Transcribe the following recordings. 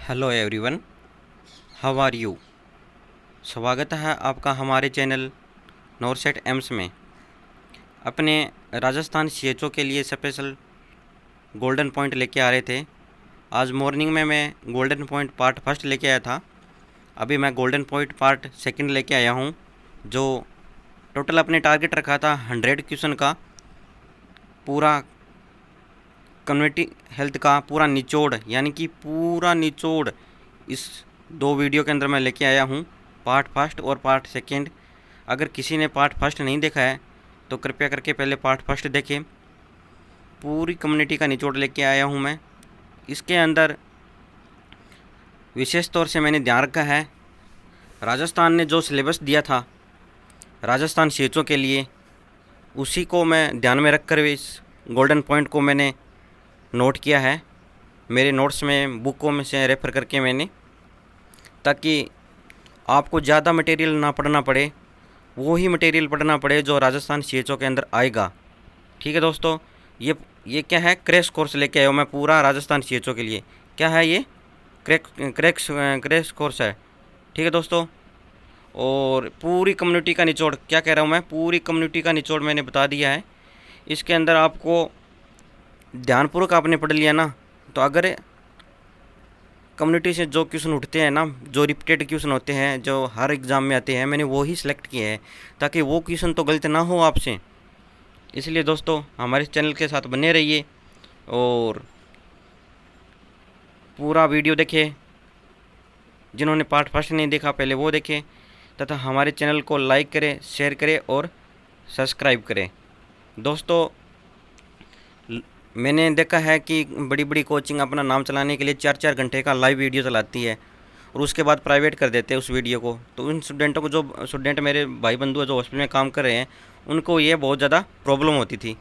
Hello everyone, how are you. स्वागत है आपका हमारे चैनल नॉरसेट एम्स में। अपने राजस्थान सीएचओ के लिए स्पेशल गोल्डन पॉइंट लेके आ रहे थे। आज मॉर्निंग में मैं गोल्डन पॉइंट पार्ट फर्स्ट लेके आया था। अभी मैं गोल्डन पॉइंट पार्ट सेकंड लेके आया हूँ। जो टोटल अपने टारगेट रखा था 100 क्वेश्चन का, पूरा कम्युनिटी हेल्थ का पूरा निचोड़, यानी कि पूरा निचोड़ इस 2 वीडियो के अंदर मैं लेके आया हूँ, पार्ट फर्स्ट और पार्ट सेकंड। अगर किसी ने पार्ट फर्स्ट नहीं देखा है तो कृपया करके पहले पार्ट फर्स्ट देखें। पूरी कम्युनिटी का निचोड़ लेके आया हूँ मैं। इसके अंदर विशेष तौर से मैंने ध्यान रखा है, राजस्थान ने जो सिलेबस दिया था राजस्थान सीएचओ के लिए, उसी को मैं ध्यान में रखकर इस गोल्डन पॉइंट को मैंने नोट किया है। मेरे नोट्स में बुकों में से रेफ़र करके मैंने, ताकि आपको ज़्यादा मटेरियल ना पढ़ना पड़े, वो ही मटेरियल पढ़ना पड़े जो राजस्थान सीएचओ के अंदर आएगा। ठीक है दोस्तों, ये क्या है, क्रैश कोर्स लेके आया हूँ मैं पूरा राजस्थान सीएचओ के लिए। क्या है ये, क्रैश कोर्स है। ठीक है दोस्तों, और पूरी कम्युनिटी का निचोड़, क्या कह रहा हूँ मैं, पूरी कम्युनिटी का निचोड़ मैंने बता दिया है। इसके अंदर आपको ध्यानपूर्वक आपने पढ़ लिया ना, तो अगर कम्युनिटी से जो क्वेश्चन उठते हैं ना, जो रिपीटेड क्वेश्चन होते हैं, जो हर एग्ज़ाम में आते हैं, मैंने वो ही सिलेक्ट किए हैं ताकि वो क्वेश्चन तो गलत ना हो आपसे। इसलिए दोस्तों हमारे चैनल के साथ बने रहिए और पूरा वीडियो देखें। जिन्होंने पार्ट फर्स्ट नहीं देखा पहले वो देखें, तथा हमारे चैनल को लाइक करें, शेयर करें और सब्सक्राइब करें। दोस्तों मैंने देखा है कि बड़ी बड़ी कोचिंग अपना नाम चलाने के लिए 4-4 घंटे का लाइव वीडियो चलाती है और उसके बाद प्राइवेट कर देते हैं उस वीडियो को। तो उन स्टूडेंटों को, जो स्टूडेंट मेरे भाई बंधु है जो हॉस्पिटल में काम कर रहे हैं, उनको ये बहुत ज़्यादा प्रॉब्लम होती थी।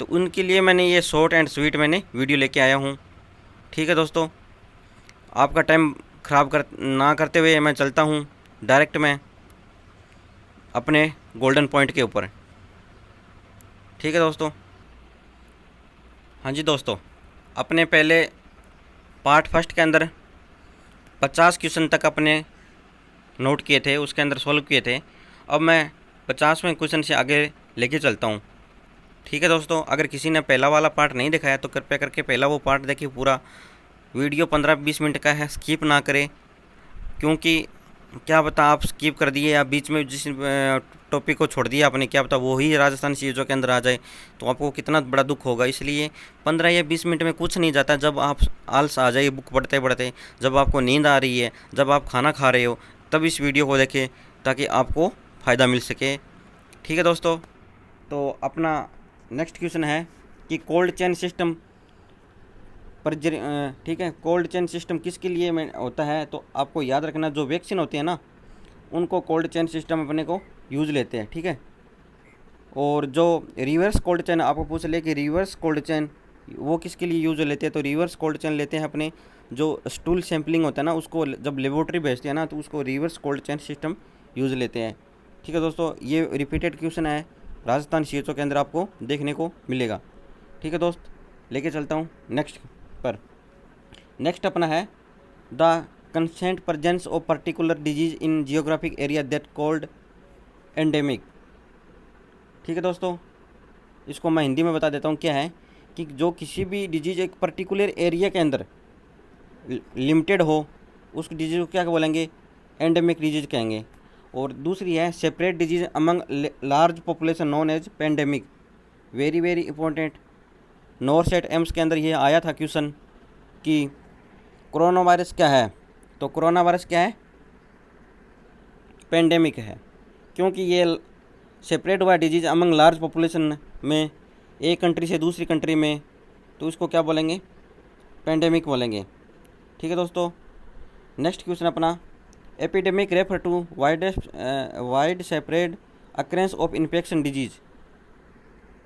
तो उनके लिए मैंने ये शॉर्ट एंड स्वीट मैंने वीडियो लेके आया हूँ। ठीक है दोस्तों, आपका टाइम ख़राब ना करते हुए मैं चलता हूँ डायरेक्ट मैं अपने गोल्डन पॉइंट के ऊपर। ठीक है दोस्तों, हाँ जी दोस्तों, अपने पहले पार्ट फर्स्ट के अंदर 50 क्वेश्चन तक अपने नोट किए थे, उसके अंदर सॉल्व किए थे। अब मैं 50वें क्वेश्चन से आगे लेके चलता हूँ। ठीक है दोस्तों, अगर किसी ने पहला वाला पार्ट नहीं देखा है तो कृपया करके पहला वो पार्ट देखिए। पूरा वीडियो 15-20 मिनट का है, स्किप ना करें, क्योंकि क्या पता आप स्किप कर दिए या बीच में जिस टॉपिक को छोड़ दिया आपने, क्या पता वो ही राजस्थान सीएचओ के अंदर आ जाए, तो आपको कितना बड़ा दुख होगा। इसलिए 15 या 20 मिनट में कुछ नहीं जाता। जब आप आलस आ जाए बुक पढ़ते पढ़ते, जब आपको नींद आ रही है, जब आप खाना खा रहे हो, तब इस वीडियो को देखें ताकि आपको फ़ायदा मिल सके। ठीक है दोस्तों, तो अपना नेक्स्ट क्वेश्चन है कि कोल्ड चेन सिस्टम पर, ठीक है, कोल्ड चेन सिस्टम किसके लिए में होता है, तो आपको याद रखना, जो वैक्सीन होती है ना, उनको कोल्ड चेन सिस्टम अपने को यूज़ लेते हैं। ठीक है, और जो रिवर्स कोल्ड चेन आपको पूछ ले कि रिवर्स कोल्ड चेन वो किसके लिए यूज़ लेते हैं, तो रिवर्स कोल्ड चेन लेते हैं अपने जो स्टूल सैम्पलिंग होता है ना, उसको जब लेबोरेटरी भेजते हैं ना, तो उसको reverse cold chain system use लेते हैं। ठीक है दोस्तों, ये रिपीटेड क्वेश्चन है, राजस्थान सीएचओ के अंदर आपको देखने को मिलेगा। ठीक है दोस्त, लेके चलता हूँ नेक्स्ट पर। नेक्स्ट अपना है the consent presence of particular disease in geographic area that called endemic. ठीक है दोस्तों, इसको मैं हिंदी में बता देता हूँ। क्या है कि जो किसी भी डिजीज एक पर्टिकुलर एरिया के अंदर लिमिटेड हो, उस डिजीज को क्या बोलेंगे, एंडेमिक डिजीज कहेंगे। और दूसरी है separate disease among large population known as pandemic. Very very important, NORCET AIIMS के अंदर ये आया था क्वेश्चन कि कोरोना वायरस क्या है, तो कोरोना वायरस क्या है, पेंडेमिक है, क्योंकि ये सेपरेट हुआ डिजीज़ अमंग लार्ज पॉपुलेशन में, एक कंट्री से दूसरी कंट्री में, तो इसको क्या बोलेंगे, पेंडेमिक बोलेंगे। ठीक है दोस्तों, नेक्स्ट क्वेश्चन अपना, epidemic refer to wide separate occurrence of infection disease,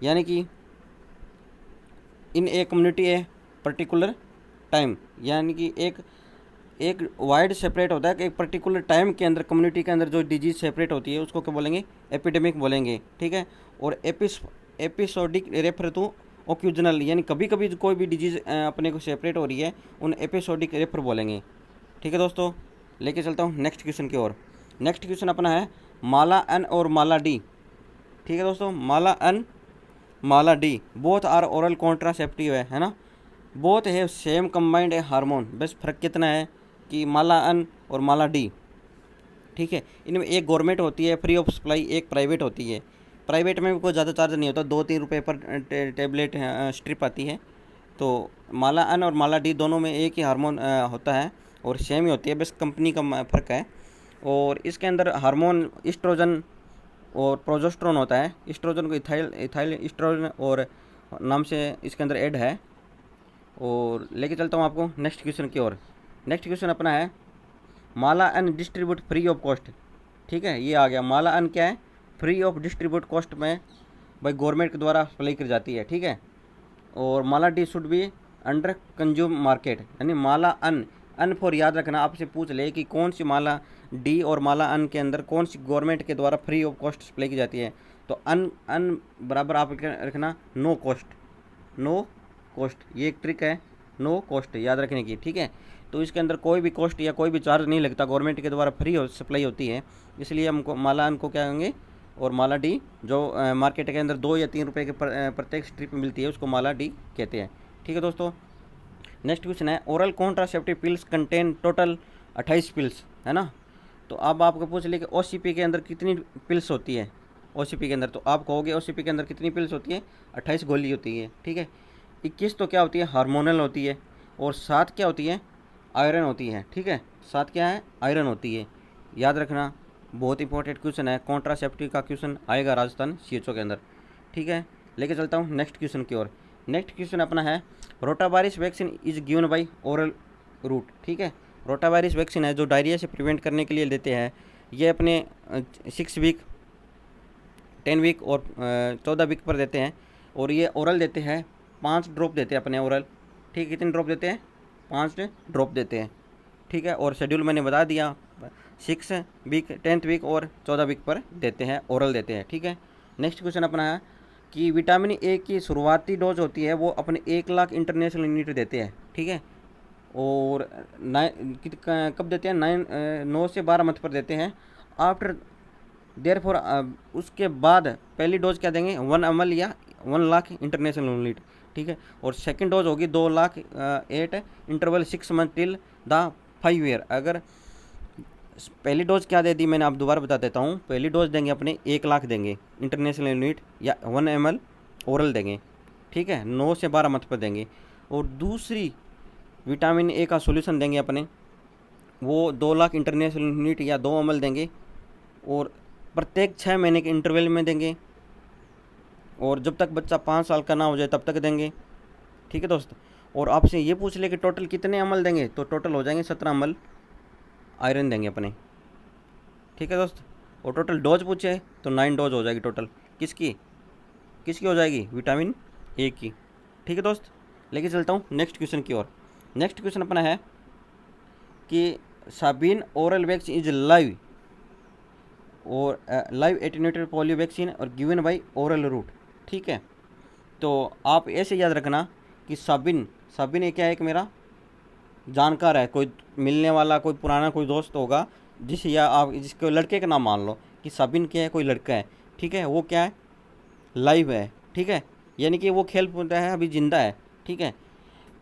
यानी कि in a community a particular time, यानी कि एक वाइड सेपरेट होता है कि एक पर्टिकुलर टाइम के अंदर कम्युनिटी के अंदर जो डिजीज़ सेपरेट होती है उसको क्या बोलेंगे, एपिडेमिक बोलेंगे। ठीक है, और एपिसोडिक रेफर टू ओक्यूजनल, यानी कभी कभी कोई भी डिजीज़ अपने को सेपरेट हो रही है, उन एपिसोडिक रेफर बोलेंगे। ठीक है दोस्तों, लेके चलता हूँ नेक्स्ट क्वेश्चन की ओर। नेक्स्ट क्वेश्चन अपना है माला एन और माला डी। ठीक है दोस्तों, Mala N Mala D both are oral contraceptive है ना। बोथ है सेम कंबाइंड है हार्मोन, बस फ़र्क कितना है कि माला एन और माला डी। ठीक है, इनमें एक गवर्नमेंट होती है फ्री ऑफ सप्लाई, एक प्राइवेट होती है। प्राइवेट में भी कोई ज़्यादा चार्ज नहीं होता, 2-3 रुपये पर टेबलेट स्ट्रिप आती है। तो माला एन और माला डी दोनों में एक ही हार्मोन होता है और सेम ही होती है, बस कंपनी का फ़र्क है। और इसके अंदर हार्मोन ईस्ट्रोजन और प्रोजेस्टेरोन होता है। ईस्ट्रोजन को इथाइल ईस्ट्रोजन और नाम से इसके अंदर ऐड है। और लेके चलता हूँ आपको नेक्स्ट क्वेश्चन की ओर। नेक्स्ट क्वेश्चन अपना है Mala N distribute free of cost. ठीक है, ये आ गया माला एन क्या है, फ्री ऑफ डिस्ट्रीब्यूट कॉस्ट में भाई गवर्नमेंट के द्वारा सप्लाई की जाती है। ठीक है, और Mala D should be under consume market, यानी माला अन, अन फॉर याद रखना, आपसे पूछ ले कि कौन सी माला डी और माला अन के अंदर कौन सी गवर्नमेंट के द्वारा फ्री ऑफ कॉस्ट सप्लाई की जाती है। तो अन अन बराबर आप रखना नो कॉस्ट, नो कॉस्ट, ये एक ट्रिक है नो कॉस्ट याद रखने की। ठीक है, तो इसके अंदर कोई भी कॉस्ट या कोई भी चार्ज नहीं लगता, गवर्नमेंट के द्वारा फ्री सप्लाई होती है, इसलिए हमको माला अन को क्या कहेंगे, और माला डी जो मार्केट के अंदर 2 या 3 रुपये के प्रत्येक स्ट्रिप मिलती है उसको माला डी कहते हैं। ठीक है दोस्तों, नेक्स्ट क्वेश्चन है oral contraceptive pills contain total 28 pills, है ना। तो अब आपको पूछ ले कि ओसीपी के अंदर कितनी पिल्स होती है, ओसीपी के अंदर, तो आप कहोगे ओसीपी के अंदर कितनी पिल्स होती है, 28 गोली होती है। ठीक है, 21 तो क्या होती है, हार्मोनल होती है, और 7 क्या होती है, आयरन होती है। ठीक है, 7 क्या है, आयरन होती है, याद रखना, बहुत इंपॉर्टेंट क्वेश्चन है, कॉन्ट्रासेप्टिव का क्वेश्चन आएगा राजस्थान सीएचओ के अंदर। ठीक है, लेके चलता हूँ नेक्स्ट क्वेश्चन की ओर। नेक्स्ट क्वेश्चन अपना है rotavirus vaccine is given by oral route. ठीक है, रोटावायरस वैक्सीन है जो डायरिया से प्रिवेंट करने के लिए देते हैं, ये अपने 6 वीक, 10 वीक और 14 वीक पर देते हैं, और ये ओरल देते हैं, 5 ड्रॉप देते हैं अपने ओरल। ठीक है, कितने ड्रॉप देते हैं, 5 ड्रॉप देते हैं। ठीक है, और शेड्यूल मैंने बता दिया, 6 वीक, 10th वीक और 14 वीक पर देते हैं, ओरल देते हैं। ठीक है, नेक्स्ट क्वेश्चन अपना है कि विटामिन ए की शुरुआती डोज होती है वो अपने 1 लाख इंटरनेशनल यूनिट देते हैं। ठीक है, और कब देते हैं, 9 से 12 मंथ पर देते हैं। आफ्टर देयरफॉर उसके बाद पहली डोज क्या देंगे, 1 ml या 1 लाख इंटरनेशनल यूनिट। ठीक है, और सेकंड डोज होगी 2 lakh 8 interval 6 month till the 5 year. अगर पहली डोज क्या दे दी मैंने, आप दोबारा बता देता हूँ, पहली डोज देंगे अपने 1 लाख देंगे इंटरनेशनल यूनिट या 1 ml ओरल देंगे। ठीक है, 9 से 12 मंथ पर देंगे। और दूसरी विटामिन ए का सॉल्यूशन देंगे अपने, वो 2 लाख इंटरनेशनल यूनिट या 2 ml देंगे, और प्रत्येक 6 महीने के इंटरवल में देंगे, और जब तक बच्चा 5 साल का ना हो जाए तब तक देंगे। ठीक है दोस्त, और आपसे ये पूछ ले कि टोटल कितने ml देंगे, तो टोटल हो जाएंगे 17 ml आयरन देंगे अपने। ठीक है दोस्त, और टोटल डोज पूछे तो 9 डोज हो जाएगी टोटल, किसकी किसकी हो जाएगी, विटामिन ए की। ठीक है दोस्त, लेके चलता हूँ नेक्स्ट क्वेश्चन की ओर। नेक्स्ट क्वेश्चन अपना है कि साबिन ओरल वैक्सीन इज लाइव और लाइव एटेन्यूएटेड पोलियो वैक्सीन और गिवन बाय ओरल रूट। ठीक है, तो आप ऐसे याद रखना कि साबिन, साबिन ये क्या है, एक मेरा जानकार है, कोई मिलने वाला, कोई पुराना कोई दोस्त होगा जिस, या आप जिसको लड़के का नाम मान लो कि साबिन क्या है, कोई लड़का है। ठीक है, वो क्या है, लाइव है। ठीक है, यानी कि वो खेल पूछता है, अभी जिंदा है। ठीक है,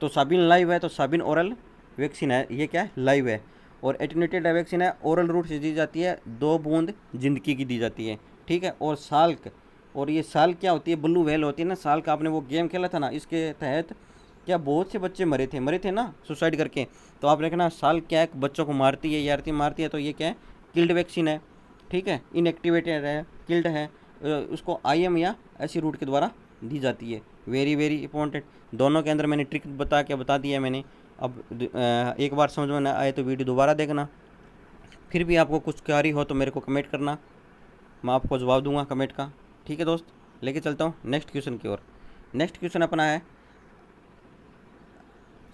तो साबिन लाइव है, तो साबिन ओरल वैक्सीन है, ये क्या है, लाइव है। और एटेन्यूएटेड वैक्सीन है, ओरल रूट से दी जाती है, 2 बूंद जिंदगी की दी जाती है। ठीक है, और साल्क, और ये साल क्या होती है, ब्लू व्हेल होती है ना, साल का आपने वो गेम खेला था ना, इसके तहत क्या बहुत से बच्चे मरे थे ना सुसाइड करके। तो आप देखना साल क्या है, बच्चों को मारती है, यारती मारती है, तो ये क्या है, किल्ड वैक्सीन है। ठीक है, इनएक्टिवेटेड है, किल्ड है, उसको IM या ऐसी रूट के द्वारा दी जाती है। वेरी वेरी इंपॉर्टेंट, दोनों के अंदर मैंने ट्रिक बता दिया है मैंने। अब एक बार समझ में ना आए तो वीडियो दोबारा देखना, फिर भी आपको कुछ क्वेरी हो तो मेरे को कमेंट करना, मैं आपको जवाब दूंगा कमेंट का। ठीक है दोस्त, लेके चलता हूँ नेक्स्ट क्वेश्चन की ओर। नेक्स्ट क्वेश्चन अपना है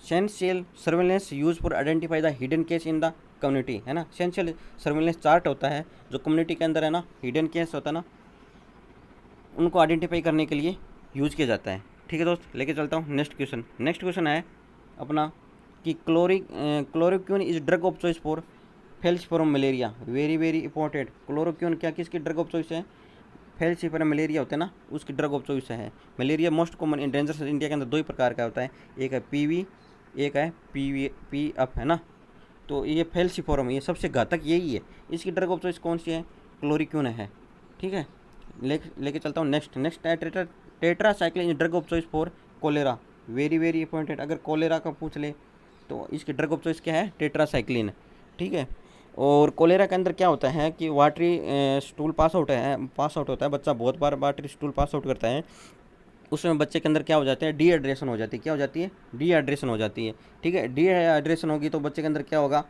sentinel surveillance use for identify the hidden case in the community, है ना। सेंशियल सर्वेलेंस चार्ट होता है जो कम्युनिटी के अंदर है ना, हिडन केस होता है ना, उनको आइडेंटिफाई करने के लिए यूज किया जाता है। ठीक है दोस्त, लेके चलता हूँ नेक्स्ट क्वेश्चन। नेक्स्ट क्वेश्चन है अपना कि chloroquine is drug of choice for falciparum malaria, very very important. Chloroquine क्या किसकी ड्रग ऑफ चॉइस है? फेल्सिफॉरम मलेरिया होता है ना, उसकी ड्रग ऑफ चॉइस है। Malaria most common in dangerous India के अंदर दो ही प्रकार का होता है, एक है पीवी, एक है पी अप, है ना। तो ये फेल्सिफॉरम ये सबसे घातक यही है। इसकी ड्रग ऑफ चॉइस कौन सी है? क्लोरोक्विन है, ठीक है। लेके चलता हूँ नेक्स्ट है tetracycline drug of choice for cholera, very very important. अगर कोलेरा का पूछ ले तो इसकी ड्रग ऑफ चॉइस क्या है? टेट्रासाइक्लिन, ठीक है। और कोलेरा के अंदर क्या होता है कि वाटरी स्टूल पास आउट होता है, बच्चा बहुत बार वाटरी स्टूल पास आउट करता है, उसमें बच्चे के अंदर क्या हो जाते हैं? डिहाइड्रेशन हो जाती है। क्या हो जाती है? डिहाइड्रेशन हो जाती है, ठीक है। डिहाइड्रेशन होगी तो बच्चे के अंदर क्या होगा?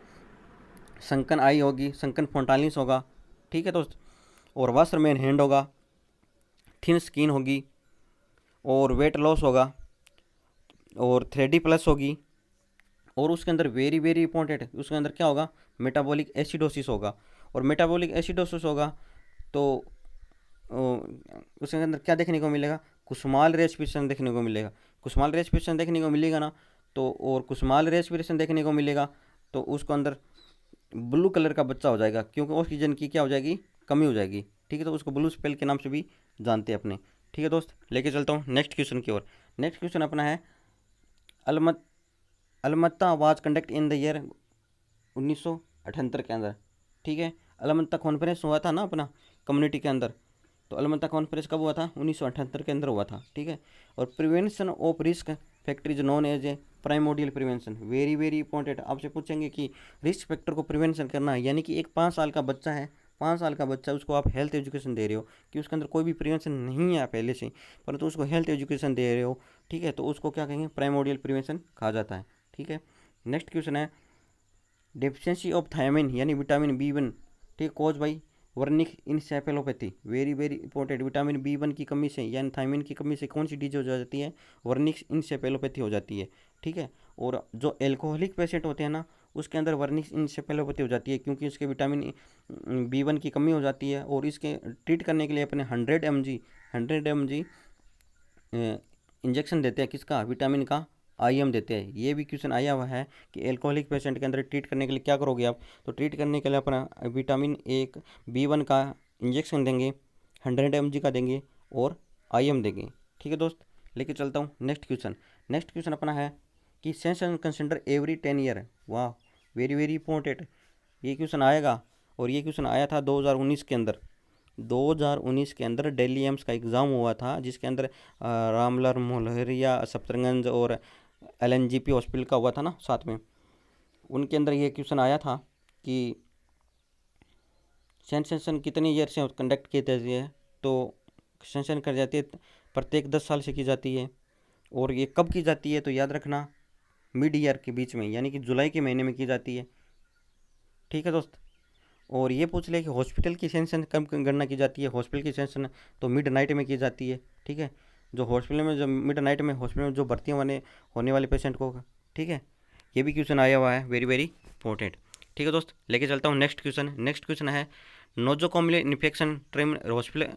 संकन आई होगी, संकन फोंटालिस होगा, ठीक है दोस्त। और वाशरमैन हैंड होगा, थिन स्किन होगी, और वेट लॉस होगा, और 3D प्लस होगी। और उसके अंदर वेरी वेरी इंपॉर्टेंट, उसके अंदर क्या होगा? मेटाबॉलिक एसिडोसिस होगा। और मेटाबॉलिक एसिडोसिस होगा तो उसके अंदर क्या देखने को मिलेगा? कुसुमाल रेस्पिरेशन देखने को मिलेगा। कुसुमाल रेस्पिरेशन देखने को मिलेगा ना, तो और कुसुमाल रेस्पिरेशन देखने को मिलेगा तो उसको अंदर ब्लू कलर का बच्चा हो जाएगा, क्योंकि ऑक्सीजन की क्या हो जाएगी? कमी हो जाएगी, ठीक है। तो उसको ब्लू स्पेल के नाम से भी जानते हैं अपने, ठीक है दोस्त। लेके चलता हूँ नेक्स्ट क्वेश्चन की ओर। नेक्स्ट क्वेश्चन अपना है Alma Ata was conduct in the year 1978 के अंदर, ठीक है। अलमत्ता कॉन्फ्रेंस हुआ था ना अपना कम्युनिटी के अंदर, तो अलमत्ता कॉन्फ्रेंस कब हुआ था? 1978 के अंदर हुआ था, ठीक है। और prevention of risk factor is known as a primordial prevention, very very important. आपसे पूछेंगे कि रिस्क फैक्टर को प्रिवेंशन करना है, यानी कि एक 5 साल का बच्चा है, 5 साल का बच्चा, उसको आप हेल्थ एजुकेशन दे रहे हो कि उसके अंदर कोई भी प्रिवेंशन नहीं है पहले से, परंतु उसको हेल्थ एजुकेशन दे रहे हो, ठीक है। तो उसको क्या कहेंगे? प्राइमोडियल प्रिवेंशन कहा जाता है, ठीक है। नेक्स्ट क्वेश्चन है डेफिशिएंसी ऑफ थायमिन यानी विटामिन B1, ठीक, cause by Wernicke encephalopathy, very very important. Vitamin B1 की कमी से यानी थायमिन की कमी से कौन सी डिजीज हो जाती है? वर्निक इंसेफेलोपैथी हो जाती है, ठीक है। और जो एल्कोहलिक पेशेंट होते हैं ना, उसके अंदर वर्निक इंसेफेलोपैथी हो जाती है, क्योंकि उसके विटामिन B1 की कमी हो जाती है। और इसके ट्रीट करने के लिए अपने 100 mg इंजेक्शन देते हैं, किसका? विटामिन का IM देते हैं। ये भी क्वेश्चन आया हुआ है कि एल्कोहलिक पेशेंट के अंदर ट्रीट करने के लिए क्या करोगे आप? तो ट्रीट करने के लिए अपना विटामिन B1 का इंजेक्शन देंगे, 100 mg का देंगे और IM देंगे, ठीक है दोस्त। लेके चलता हूँ नेक्स्ट क्वेश्चन अपना है कि सेंशन कंसिडर एवरी 10 ईयर, वाह, वेरी वेरी इंपॉर्टेंट। ये क्वेश्चन आएगा, और ये क्वेश्चन आया था 2019 के अंदर। 2019 के अंदर दिल्ली एम्स का एग्ज़ाम हुआ था, जिसके अंदर रामलाल मोहरिया, सफदरगंज और LNGP हॉस्पिटल का हुआ था ना साथ में। उनके अंदर ये क्वेश्चन आया था कि सेंसेशन कितने ईयर से कंडक्ट की जाती है? तो सेंसेशन कर जाती है प्रत्येक 10 साल से की जाती है। और ये कब की जाती है? तो याद रखना मिड ईयर के बीच में, यानी कि जुलाई के महीने में की जाती है, ठीक है दोस्त। और ये पूछ ले कि हॉस्पिटल की सेंशन कब गणना की जाती है? हॉस्पिटल की सेंशन तो मिड नाइट में की जाती है, ठीक है। जो हॉस्पिटल में जो मिड नाइट में हॉस्पिटल में जो भर्ती होने वाले पेशेंट को, ठीक है। ये भी क्वेश्चन आया हुआ है, वेरी वेरी इंपॉर्टेंट, ठीक है दोस्त। लेके चलता हूँ नेक्स्ट क्वेश्चन है nosocomial infection term hospital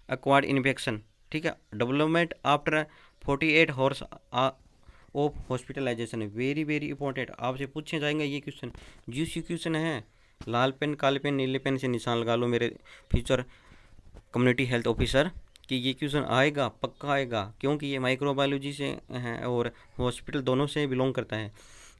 acquired infection, ठीक है, development after 48 hours of hospitalisation, very very important. आपसे पूछे जाएंगे ये क्वेश्चन, GC क्वेश्चन है। लाल पेन, काले पेन, नीले पेन से निशान लगा लो मेरे फ्यूचर कम्युनिटी हेल्थ ऑफिसर कि ये क्वेश्चन आएगा, पक्का आएगा, क्योंकि ये माइक्रोबायोलॉजी से है और हॉस्पिटल दोनों से बिलोंग करता है।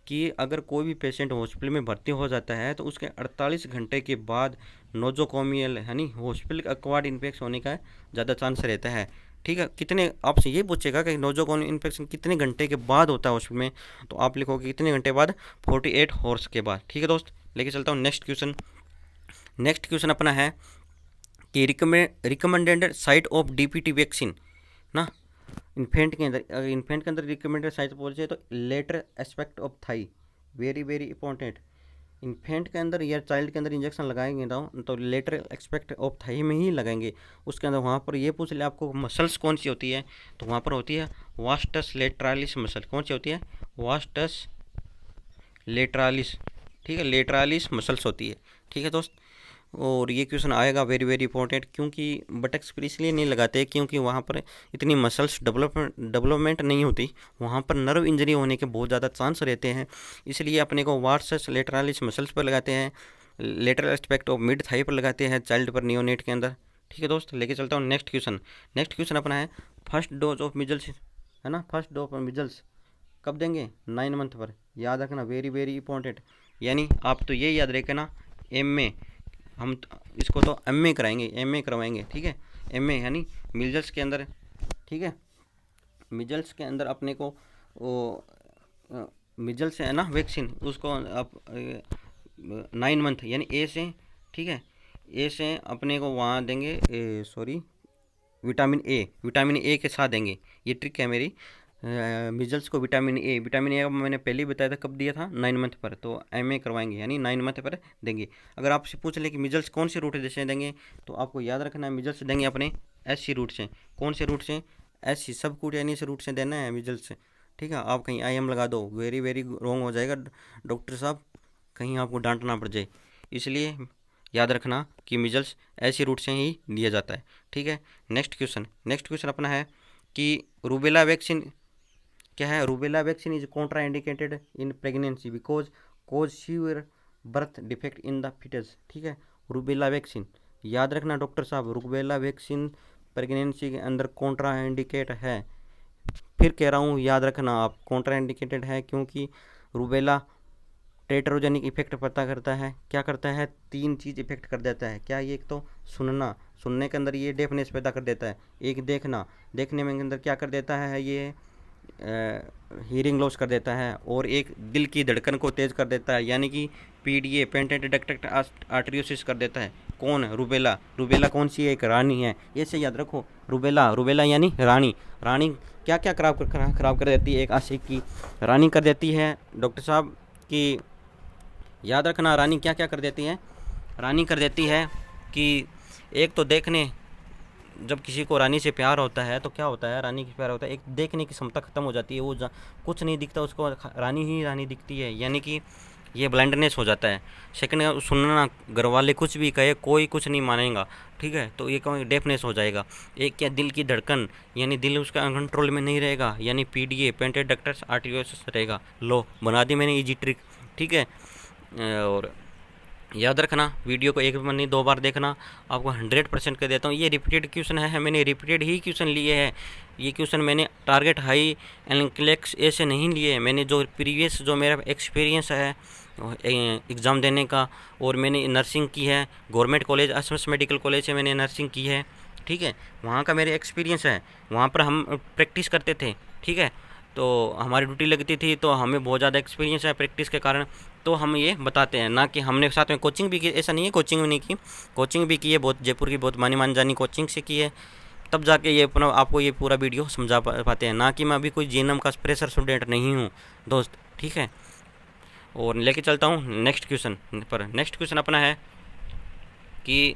कि अगर कोई भी पेशेंट हॉस्पिटल में भर्ती हो जाता है तो उसके 48 घंटे के बाद नोजोकोमियल यानी हॉस्पिटल एक्वायर्ड इन्फेक्शन होने का ज़्यादा चांस रहता है, ठीक है। कितने, आपसे ये पूछेगा कि नोजोकोमियल इन्फेक्शन कितने घंटे के बाद होता है हॉस्पिटल में, तो आप लिखोगे कितने घंटे बाद? 48 हॉर्स के बाद, ठीक है दोस्त। लेके चलता हूँ नेक्स्ट क्वेश्चन अपना है कि recommended site of DPT vaccine ना इन्फेंट के अंदर रिकमेंडेड साइट पहुँचे तो lateral aspect of thigh, very very important. Infant के अंदर या चाइल्ड के अंदर इंजेक्शन लगाएंगे तो लेटर एक्सपेक्ट ऑफ थाई में ही लगाएंगे। उसके अंदर वहाँ पर ये पूछ ले आपको मसल्स कौन सी होती है, तो वहाँ पर होती है वास्टस लेटरालिस मसल। कौन सी होती है? वास्टस लेटरालिस, ठीक है, लेटरालिस मसल्स होती है, ठीक है दोस्त। और ये क्वेश्चन आएगा वेरी वेरी इंपॉर्टेंट, क्योंकि बटक्स पर इसलिए नहीं लगाते क्योंकि वहाँ पर इतनी मसल्स डेवलपमेंट नहीं होती, वहाँ पर नर्व इंजरी होने के बहुत ज़्यादा चांस रहते हैं। इसलिए अपने को वार्सस लेटरालिस मसल्स पर लगाते हैं, lateral aspect of mid thigh पर लगाते हैं चाइल्ड पर, नियोनेट के अंदर। ठीक है दोस्त, लेके चलता हूँ नेक्स्ट क्वेश्चन। नेक्स्ट क्वेश्चन अपना है फर्स्ट डोज ऑफ मिजल्स, है ना, फर्स्ट डोज ऑफ मिजल्स कब देंगे? 9 मंथ पर, याद रखना, वेरी वेरी इंपॉर्टेंट। यानी आप तो ये याद रखना, एम ए, हम इसको तो एम ए कराएंगे, एम ए करवाएंगे, ठीक है, एम ए यानी मिजल्स के अंदर, ठीक है, मिजल्स के अंदर अपने को वो मिजल्स है ना वैक्सीन, उसको आप 9 मंथ यानी ए से, ठीक है, ए से अपने को वहाँ देंगे, सॉरी विटामिन ए के साथ देंगे। ये ट्रिक है मेरी, मिजल्स को विटामिन ए का मैंने पहले ही बताया था, कब दिया था? 9 मंथ पर, तो एम ए करवाएंगे यानी 9 मंथ पर देंगे। अगर आपसे पूछ ले कि मिजल्स कौन से रूट से देंगे, तो आपको याद रखना है मिजल्स देंगे अपने एस सी रूट से। कौन से रूट से? एस सी, सब कुटियानियस रूट से देना है मिजल्स से, ठीक है। आप कहीं आई एम लगा दो, वेरी वेरी रॉन्ग हो जाएगा डॉक्टर साहब, कहीं आपको डांटना पड़ जाए, इसलिए याद रखना कि मिजल्स ऐसी रूट से ही दिया जाता है, ठीक है। नेक्स्ट क्वेश्चन अपना है कि रूबेला वैक्सीन क्या है? Rubella vaccine is contraindicated in pregnancy because causes severe birth defect in the foetus, ठीक है। रूबेला वैक्सीन याद रखना डॉक्टर साहब, रूबेला वैक्सीन प्रेगनेंसी के अंदर कॉन्ट्रा इंडिकेट है। फिर कह रहा हूँ याद रखना आप, कॉन्ट्रा इंडिकेटेड है क्योंकि रूबेला टेट्रोजेनिक इफेक्ट पता करता है। क्या करता है? 3 चीज़ इफेक्ट कर देता है। क्या? ये एक तो सुनने के अंदर ये डेफनेस पैदा कर देता है, एक देखने में अंदर क्या कर देता है, ये हीरिंग लॉस कर देता है, और एक दिल की धड़कन को तेज़ कर देता है, यानी कि पीडीए पेटेंट डक्ट आर्टरियोसिस कर देता है। कौन? रूबेला कौन सी है? एक रानी है, ये से याद रखो, रूबेला यानी रानी क्या क्या खराब कर देती है? एक आशिक की रानी कर देती है डॉक्टर साहब कि याद रखना, रानी क्या क्या कर देती है? रानी कर देती है कि एक तो देखने, जब किसी को रानी से प्यार होता है तो क्या होता है? रानी की प्यार होता है, एक देखने की क्षमता खत्म हो जाती है, वो कुछ नहीं दिखता उसको, रानी ही रानी दिखती है, यानी कि ये ब्लाइंडनेस हो जाता है। सेकंड, सुनना, घर वाले कुछ भी कहे कोई कुछ नहीं मानेगा, ठीक है, तो ये कहीं डेफनेस हो जाएगा। एक क्या? दिल की धड़कन, यानी दिल उसका कंट्रोल में नहीं रहेगा, यानी पीडीए पेटेंट डक्ट आर्टरियोसिस रहेगा। लो, बना दी मैंने इजी ट्रिक, ठीक है। और याद रखना, वीडियो को एक बार नहीं 2 बार देखना, आपको 100% कर देता हूँ। ये रिपीटेड क्वेश्चन है, मैंने रिपीटेड ही क्वेश्चन लिए हैं। ये क्वेश्चन मैंने टारगेट हाई एनक्लेक्स ए से नहीं लिए, मैंने जो प्रीवियस जो मेरा एक्सपीरियंस है एग्ज़ाम देने का, और मैंने नर्सिंग की है government college SMS medical college से मैंने नर्सिंग की है, ठीक है, वहाँ का मेरे एक्सपीरियंस है। वहाँ पर हम प्रैक्टिस करते थे, ठीक है, तो हमारी ड्यूटी लगती थी, तो हमें बहुत ज़्यादा एक्सपीरियंस है प्रैक्टिस के कारण, तो हम ये बताते हैं। ना कि हमने साथ में कोचिंग भी की, ऐसा नहीं है कोचिंग भी नहीं की, कोचिंग भी की है, बहुत जयपुर की बहुत मानी जानी कोचिंग से की है, तब जाके ये अपना आपको ये पूरा वीडियो समझा पाते हैं। ना कि मैं अभी कोई जीएनएम का प्रेशर स्टूडेंट नहीं हूँ दोस्त, ठीक है। और लेके चलता हूँ नेक्स्ट क्वेश्चन पर। नेक्स्ट क्वेश्चन अपना है कि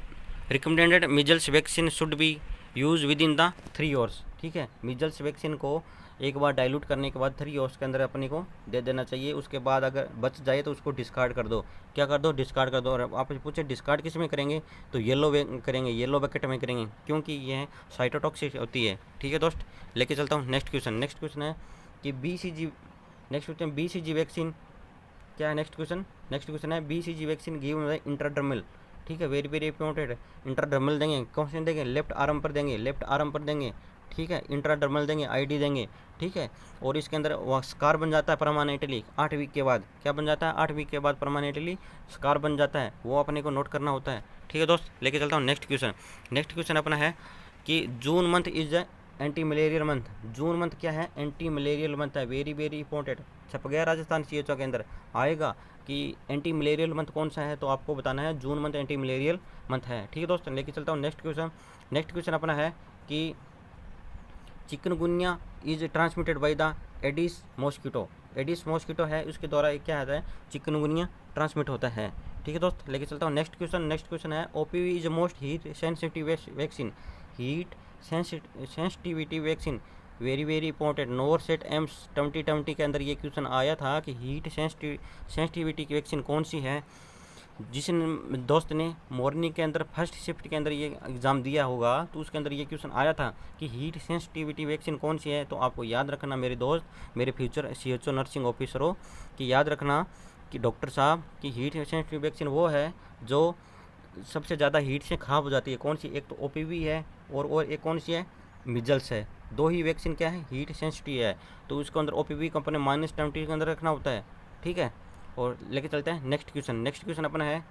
recommended measles vaccine should be use with in the 3 hours, ठीक है। मिजल्स वैक्सीन को एक बार डाइल्यूट करने के बाद 3 आवर्स के अंदर अपने को दे देना चाहिए। उसके बाद अगर बच जाए तो उसको डिस्कार्ड कर दो। क्या कर दो? डिस्कार्ड कर दो। और आप पूछे डिस्कार्ड किस में करेंगे, तो येलो बकेट में करेंगे, क्योंकि यह साइटोटॉक्सिक होती है, ठीक है दोस्त। लेके चलता हूँ नेक्स्ट क्वेश्चन है कि BCG वैक्सीन क्या है? नेक्स्ट क्वेश्चन है BCG वैक्सीन गिवन इंट्राडर्मल, ठीक है, वेरी वेरी इंपॉर्टेंट। इंट्राडर्मल देंगे, कौन से देंगे? लेफ्ट आर्म पर देंगे, ठीक है, इंट्राडर्मल देंगे, आईडी देंगे, ठीक है। और इसके अंदर वह स्कार बन जाता है परमानेंटली 8 वीक के बाद। क्या बन जाता है? 8 वीक के बाद परमानेंटली स्कार बन जाता है, वो अपने को नोट करना होता है, ठीक है दोस्त। लेके चलता हूँ नेक्स्ट क्वेश्चन अपना है कि June month is anti malarial month. June month क्या है? एंटी मलेरियल मंथ है, वेरी वेरी इंपॉर्टेंट। छप गया राजस्थान CHO के अंदर आएगा कि एंटी मलेरियल मंथ कौन सा है, तो आपको बताना है June month anti malarial month है, ठीक है दोस्त। लेके चलता हूँ नेक्स्ट क्वेश्चन अपना है कि chikungunya is transmitted by the Aedes mosquito है, उसके द्वारा क्या आता है? चिकनगुनिया ट्रांसमिट होता है, ठीक है दोस्त। लेके चलता हूँ नेक्स्ट क्वेश्चन है OPV is most heat sensitive vaccine. Heat sensitivity vaccine, very very important. नोवरसेट एम्स 2020 के अंदर ये क्वेश्चन आया था कि हीट सेंसिटिविटी की वैक्सीन कौन सी है, जिस दोस्त ने मॉर्निंग के अंदर फर्स्ट शिफ्ट के अंदर ये एग्ज़ाम दिया होगा तो उसके अंदर ये क्वेश्चन आया था कि हीट सेंसिटिविटी वैक्सीन कौन सी है। तो आपको याद रखना मेरे दोस्त, मेरे फ्यूचर CHO नर्सिंग ऑफिसर हो, कि याद रखना कि डॉक्टर साहब की हीट सेंसिटिव वैक्सीन वो है जो सबसे ज़्यादा हीट से ख़राब हो जाती है। कौन सी? एक तो OPV है और एक कौन सी है? मिजल्स है। दो ही वैक्सीन क्या है? हीट सेंसिटिव है। तो उसके अंदर OPV को अपने -20 के अंदर रखना होता है, ठीक है। और लेके चलते हैं नेक्स्ट क्वेश्चन। नेक्स्ट क्वेश्चन अपना है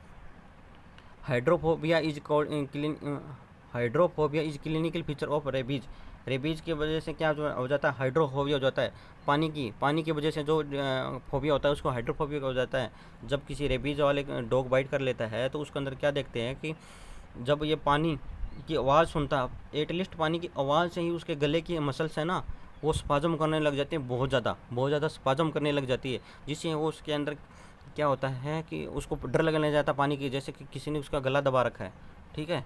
hydrophobia is clinical feature of rabies. Rabies की वजह से क्या हो जाता है? हाइड्रोफोबिया हो जाता है। पानी की वजह से जो फोबिया होता है उसको हाइड्रोफोबिया हो जाता है। जब किसी रेबीज वाले डॉग बाइट कर लेता है तो उसके अंदर क्या देखते हैं कि जब ये पानी की आवाज़ सुनता है, एटलीस्ट पानी की आवाज़ से ही उसके गले की मसल्स है ना, वो स्पाजम करने लग जाते हैं, बहुत ज़्यादा स्पाजम करने लग जाती है, जिससे वो उसके अंदर क्या होता है कि उसको डर लगने लग जाता है पानी की, जैसे कि किसी ने उसका गला दबा रखा है, ठीक है।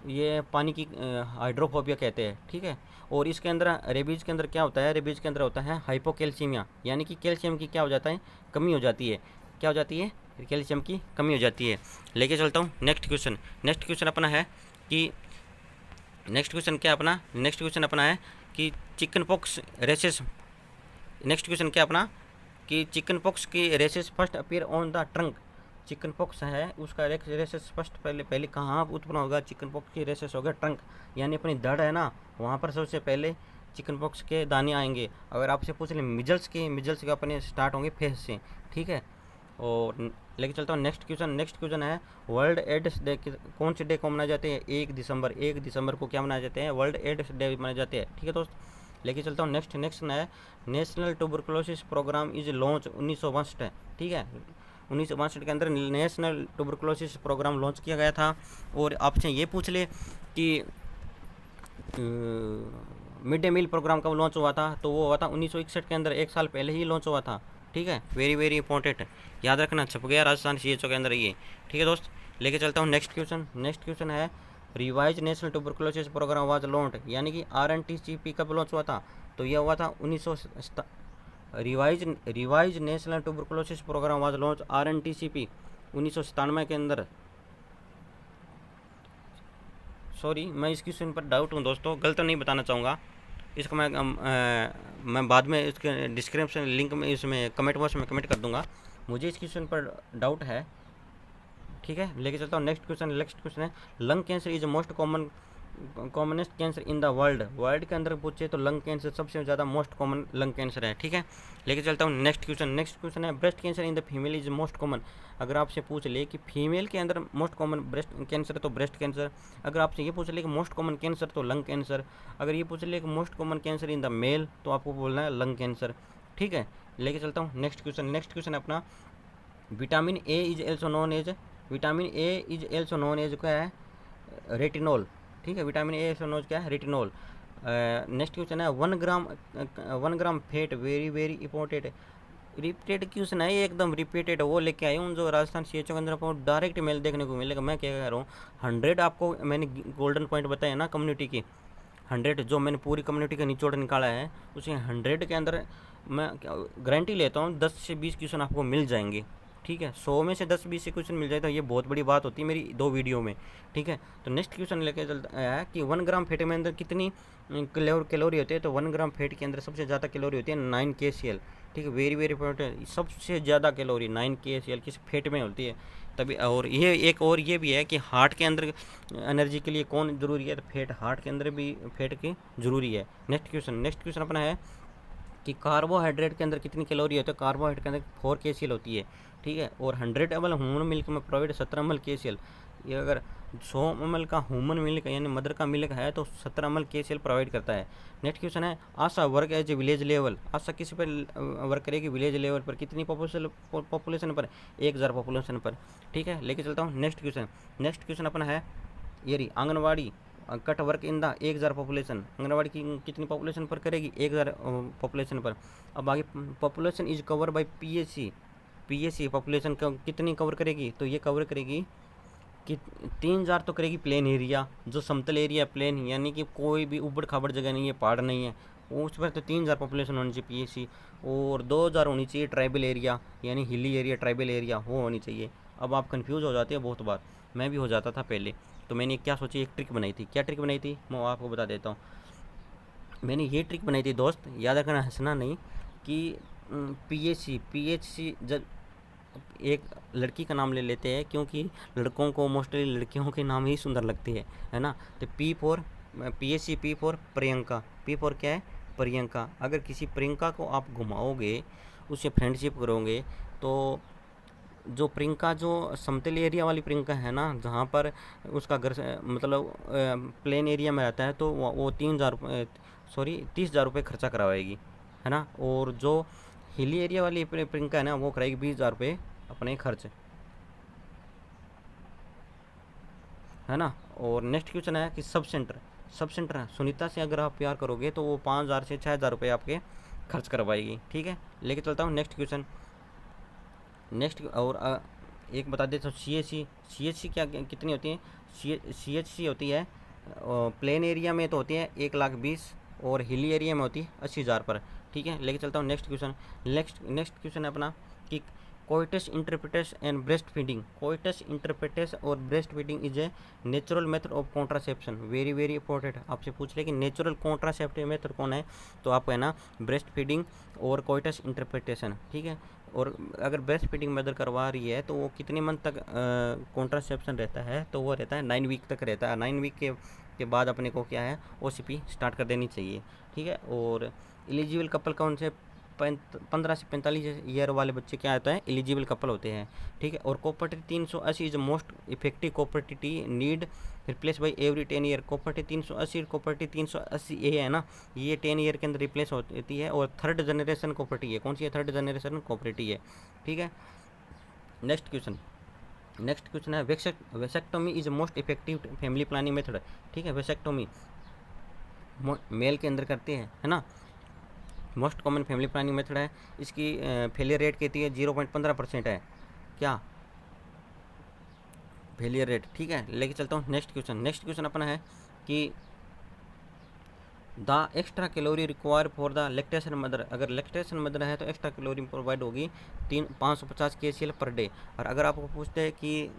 ये पानी की हाइड्रोफोबिया कहते हैं, ठीक है। और इसके अंदर रेबीज़ के अंदर क्या होता है? रेबीज़ के अंदर होता है हाइपोकैल्सीमिया, यानी कि कैल्शियम की क्या हो जाता है? कमी हो जाती है। क्या हो जाती है? कैल्शियम की कमी हो जाती है। लेके चलता हूँ नेक्स्ट क्वेश्चन। नेक्स्ट क्वेश्चन अपना है कि नेक्स्ट क्वेश्चन अपना है कि chickenpox rashes. Next question क्या अपना कि चिकन पॉक्स की rashes first appear on the trunk. Chickenpox है उसका रेसेस फर्स्ट पहले कहाँ उत्पन्न होगा? चिकन पॉक्स की रेसेस होगा ट्रंक, यानी अपनी धड़ है ना, वहाँ पर सबसे पहले चिकन पॉक्स के दाने आएंगे। अगर आपसे पूछ लें मिजल्स के अपने स्टार्ट होंगे फेस से, ठीक है। और लेके चलता हूँ नेक्स्ट क्वेश्चन है वर्ल्ड एड्स डे कौन से डे को मनाए जाते हैं? 1 दिसंबर को क्या मनाए जाते हैं? वर्ल्ड एड्स डे मनाए जाते हैं, ठीक है दोस्त। लेके चलता हूँ नेक्स्ट है national tuberculosis programme is launch 1962 है, ठीक है। 1962 के अंदर नेशनल ट्यूबरकुलोसिस प्रोग्राम लॉन्च किया गया था। और आपसे ये पूछ ले कि मिड डे मील प्रोग्राम कब लॉन्च हुआ था? तो वो हुआ था 1961 के अंदर, 1 साल पहले ही लॉन्च हुआ था, ठीक है। वेरी इंपॉर्टेंट, याद रखना, छप गया राजस्थान CHO के अंदर ये, ठीक है दोस्त। लेके चलता हूँ नेक्स्ट क्वेश्चन है revise national tuberculosis programme was launch, यानी कि RNTCP कब लॉन्च हुआ था? तो यह हुआ था revise national tuberculosis programme was launch RNTCP 1997 के अंदर। सॉरी, मैं इस क्वेश्चन पर डाउट हूँ दोस्तों, गलत नहीं बताना चाहूँगा। इसको मैं बाद में इसके डिस्क्रिप्शन लिंक में इसमें कमेंट बॉक्स में कमेंट कर दूंगा। मुझे इस क्वेश्चन पर डाउट है, ठीक है। लेके चलता हूँ नेक्स्ट क्वेश्चन है lung cancer is most commonest cancer in the world के अंदर पूछे तो लंग कैंसर सबसे ज़्यादा मोस्ट कॉमन लंग कैंसर है, ठीक है। लेके चलता हूँ नेक्स्ट क्वेश्चन है breast cancer in the female is most common. अगर आपसे पूछ ले कि फीमेल के अंदर मोस्ट कॉमन ब्रेस्ट कैंसर तो ब्रेस्ट कैंसर। अगर आपसे ये पूछ ले कि मोस्ट कॉमन कैंसर तो लंग कैंसर। अगर ये पूछ ले कि most common cancer in the male तो आपको बोलना है लंग कैंसर, ठीक है। लेके चलता हूँ नेक्स्ट क्वेश्चन अपना vitamin A is also known as क्या है? रेटिनॉल, ठीक है। विटामिन ए नोज क्या है? रेटिनॉल। नेक्स्ट क्वेश्चन है 1 ग्राम fat, very important. Repeated question है, एकदम रिपीटेड वो लेके आए हूँ जो राजस्थान CHO के अंदर आपको डायरेक्ट मेल देखने को मिलेगा। मैं क्या कह रहा हूँ 100 आपको मैंने गोल्डन पॉइंट बताया ना कम्युनिटी की, 100 जो मैंने पूरी कम्युनिटी का निचोड़ निकाला है उसे 100 के अंदर मैं गारंटी लेता हूँ 10 से 20 क्वेश्चन आपको मिल जाएंगे, ठीक है। 100 में से 10-20 से क्वेश्चन मिल जाए तो ये बहुत बड़ी बात होती है मेरी 2 वीडियो में, ठीक है। तो नेक्स्ट क्वेश्चन लेके चलता है कि 1 ग्राम फैट में अंदर कितनी कैलोरी होती है? तो 1 ग्राम फैट के अंदर सबसे ज़्यादा कैलोरी होती है 9 kcal, ठीक है। वेरी इंपॉर्टेंट, सबसे ज़्यादा कैलोरी 9 kcal किस फैट में होती है तभी। और ये एक और ये भी है कि हार्ट के अंदर एनर्जी के लिए कौन ज़रूरी है? तो फैट, हार्ट के अंदर भी फैट की ज़रूरी है। नेक्स्ट क्वेश्चन अपना है कि कार्बोहाइड्रेट के अंदर कितनी कैलोरी होती है? कार्बोहाइड्रेट के अंदर 4 kcal होती है, ठीक है। और 100 ml ह्यूमन मिल्क में प्रोवाइड 17 ml kcal। ये अगर 100 ml का ह्यूमन मिल्क यानी मदर का मिल्क है तो 17 ml kcal प्रोवाइड करता है। नेक्स्ट क्वेश्चन है ASHA work as a village level. ASHA किस पर वर्क करेगी? विलेज लेवल पर। कितनी पॉपुलेशन पर? 1000 पॉपुलेशन पर, ठीक है। लेके चलता हूँ नेक्स्ट क्वेश्चन अपना है ये anganwadi cut work in the 1000 population. Anganwadi की कितनी पॉपुलेशन पर करेगी? 1000 पॉपुलेशन पर। अब आगे population is cover by PSC population कितनी कवर करेगी? तो ये कवर करेगी कि 3000 तो करेगी प्लेन एरिया, जो समतल एरिया प्लेन, यानी कि कोई भी उबड़ खाबड़ जगह नहीं है, पहाड़ नहीं है, उस पर तो 3000 पॉपुलेशन होनी चाहिए PSC। और 2000 होनी चाहिए ट्राइबल एरिया, यानी हिली एरिया, ट्राइबल एरिया वो होनी चाहिए। अब आप कंफ्यूज हो जाते हैं बहुत बार, मैं भी हो जाता था पहले। तो मैंने क्या सोची, एक ट्रिक बनाई थी। क्या ट्रिक बनाई थी मैं आपको बता देता हूँ। मैंने ये ट्रिक बनाई थी दोस्त, याद रखना, हंसना नहीं, कि पीएचसी जब एक लड़की का नाम ले लेते हैं, क्योंकि लड़कों को मोस्टली लड़कियों के नाम ही सुंदर लगते हैं, है ना। तो PHC, P for Priyanka. P for क्या है, प्रियंका। अगर किसी प्रियंका को आप घुमाओगे, उससे फ्रेंडशिप करोगे, तो जो प्रियंका, जो समतल एरिया वाली प्रियंका है ना, जहाँ पर उसका घर मतलब प्लेन एरिया में रहता है, तो वो 30,000 रुपये खर्चा करवाएगी, है ना। और जो हिली एरिया वाली प्रियंका है ना, वो कराएगी 20,000 रुपये अपने खर्च, है ना। और नेक्स्ट क्वेश्चन है कि सब सेंटर है, सुनीता से अगर आप प्यार करोगे तो वो 5,000 से 6,000 रुपये आपके खर्च करवाएगी, ठीक है। लेके चलता हूँ नेक्स्ट क्वेश्चन। नेक्स्ट और एक बता देता हूँ, सी एच सी क्या कितनी होती है। सी एच सी होती है प्लेन एरिया में तो होती है 1,20,000, और हिली एरिया में होती है 80,000 पर, ठीक है। लेके चलता हूँ नेक्स्ट क्वेश्चन। नेक्स्ट क्वेश्चन है अपना कि coitus interruptus and breast feeding. Coitus interruptus और breast feeding is a natural method of contraception. Very very important, आपसे पूछ रहे कि नेचुरल कॉन्ट्रासेप्टिव मेथड कौन है, तो आपको है ना ब्रेस्ट फीडिंग और कोइटस इंटरप्रिटेशन, ठीक है। और अगर ब्रेस्ट फीडिंग मदर करवा रही है तो वो कितने मंथ तक कॉन्ट्रासेप्शन रहता है, तो वो रहता है 9 वीक तक रहता है। 9 वीक के बाद अपने को क्या है, ओसीपी स्टार्ट कर देनी चाहिए, ठीक है। और एलिजिबल कपल कौन से, 15 से 45 ईयर वाले बच्चे क्या होता है, एलिजिबल कपल होते हैं, ठीक है। और copper T 380 is most effective copper T need replace by every 10 year. Copper T 380 ये है ना, ये 10 ईयर के अंदर रिप्लेस होती है। और थर्ड जनरेशन कॉपर्टी है, कौन सी है, थर्ड जनरेशन कॉपर्टी है, ठीक है। नेक्स्ट क्वेश्चन है vasectomy is most effective family planning method, ठीक है। वेसेक्टोमी मेल के अंदर करते हैं, है ना, most common family planning method है। इसकी फेलियर रेट कहती है 0.15% है, क्या फेलियर रेट, ठीक है। लेके चलता हूँ नेक्स्ट क्वेश्चन अपना है कि the extra calorie require for the lactation mother. अगर लैक्टेशन मदर है तो एक्स्ट्रा कैलोरी प्रोवाइड होगी 550 kcal पर डे। और अगर आपको पूछते हैं कि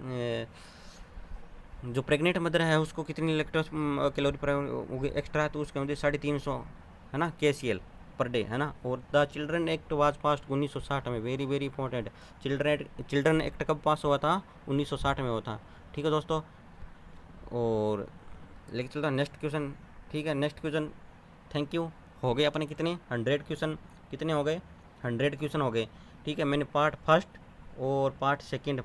जो प्रेग्नेंट मदर है उसको कितनी लैक्टोज कैलोरी होगी एक्स्ट्रा, तो उसके मुझे 350, है ना, kcal पर डे, है ना। और द चिल्ड्रन एक्ट वाज पास 1960 में, very very important. Children act कब पास हुआ था, 1960 में हुआ था, ठीक है दोस्तों। और लेके चलता नेक्स्ट क्वेश्चन, ठीक है। Next question, thank you. हो गए अपने कितने 100 क्वेश्चन, कितने हो गए 100 क्वेश्चन हो गए, ठीक है। मैंने पार्ट फर्स्ट और पार्ट सेकंड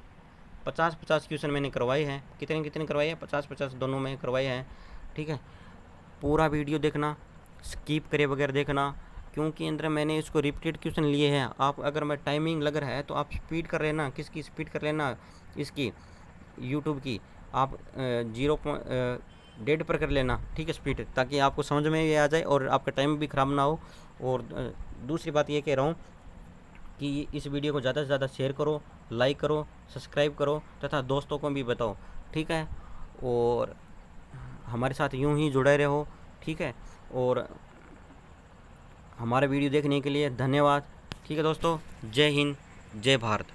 50-50 क्वेश्चन मैंने करवाए हैं। कितने करवाए हैं, 50-50 दोनों में करवाए हैं, ठीक है। पूरा वीडियो देखना, स्किप करे वगैरह देखना, क्योंकि अंदर मैंने इसको रिपीटेड क्वेश्चन लिए हैं। आप अगर मैं टाइमिंग लग रहा है तो आप स्पीड कर लेना, किसकी स्पीड कर लेना, इसकी यूट्यूब की आप 0.1 पर कर लेना, ठीक है, स्पीड, ताकि आपको समझ में ये आ जाए और आपका टाइम भी ख़राब ना हो। और दूसरी बात ये कह रहा हूँ कि इस वीडियो को ज़्यादा से ज़्यादा शेयर करो, लाइक करो, सब्सक्राइब करो तथा दोस्तों को भी बताओ, ठीक है। और हमारे साथ यूं ही जुड़े रहो, ठीक है। और हमारे वीडियो देखने के लिए धन्यवाद, ठीक है दोस्तों। जय हिंद, जय भारत।